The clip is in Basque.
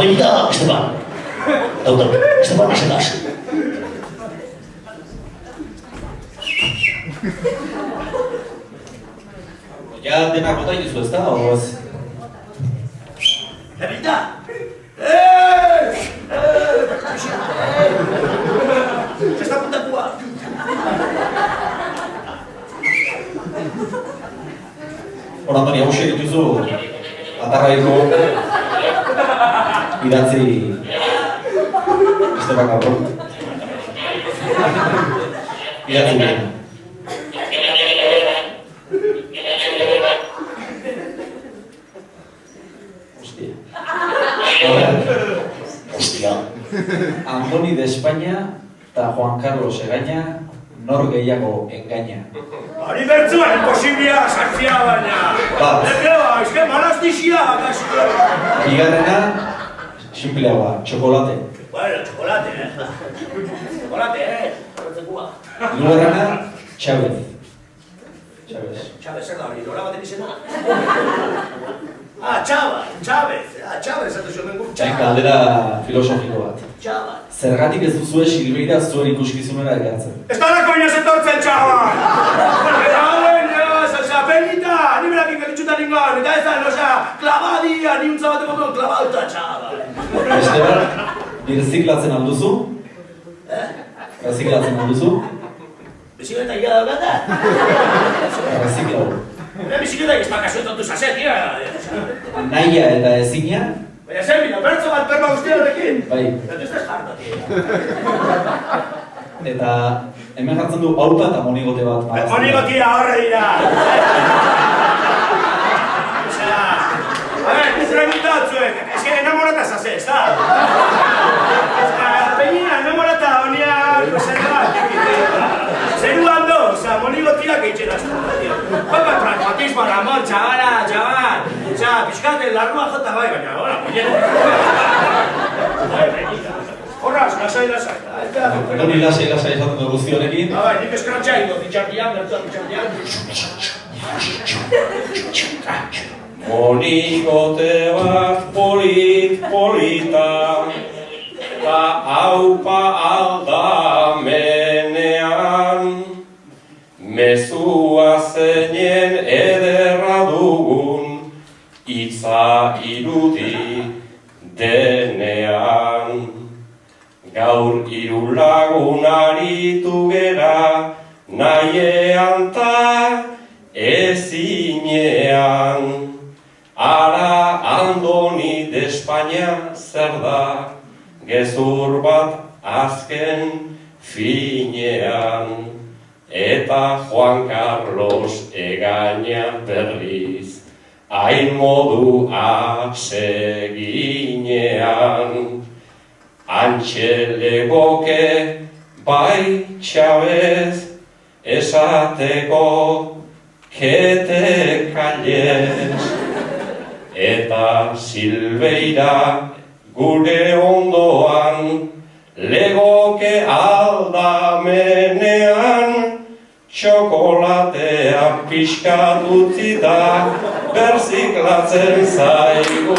Apellida Esteban. Esteban Asegas. Ya denak bota inizu ez da, oz? Apellida! Esta puntakua! Hora, Antoni, hau dituzu atarraiko idatzi Esteban Gabriel. Idatzi bien. Hostia. Antoni de España eta Juan Carlos Egaña nor gehiago engaña. Hori bertzuan imposiblia sartzia baina. Eske malastixia. Bigarrena, sinpleagoa, txokolate. Bueno, txokolate, Txokolate, Hirugarrena, Chávez. Chávez zer da hori, nola baten izena? Chávez esatu zuen bengur. Galdera filosofiko bat. Chávez. Zergatik ez duzue Silveira zuen ikuskizunera ekartzen? Ez da lako inaz etortzen, Chávez! Apellida, ni berakin gelitxutan ingoan, eta ez da, klabadia, ni untza bateko duen klabauta, Chávez. Esteban, birziklatzen alduzu? Birziklatzen alduzu? Bizikleta gira daukata? Biziklatu. Bizikleta ez bakazu etontu zazet, tira. Nahia eta ezina? Baina zer bina, bertzo bat perma guztia horrekin. Bai. Eta ez da jarta, tira. Eta hemen jartzen du aupa eta monigote bat. Monigotia horre dira! Osea, a ver, preguntatzuek, eske enamorata zase, ez da? Peñina, enamorata honia, zeruan do, osea, monigotiak eitzen azta. Baka pragmatismo, amor, chaval. Osea, pixkate, larrua jota bai, baina, hola, muñera. Horraz, lasai. Hori lasai esaten du guztionekin. Bai, nik eskratxa ido, ditxardian. Monigote bat polita, ta aupa aldamenean, mezua zeinen ederra dugun, itza irudi denean. Gaur hiru lagun aritu gera, nahiean ta ezinean. Ara Andoni de España zer da, gezur bat azken finean. Eta Juan Carlos Egaña berriz, hain modu aseginean. Antxe legoke bai Chávez esateko kete kallez. Eta Silveira gure ondoan legoke aldamenean. Txokolatea pixkat utzita berziklatzen zaigu.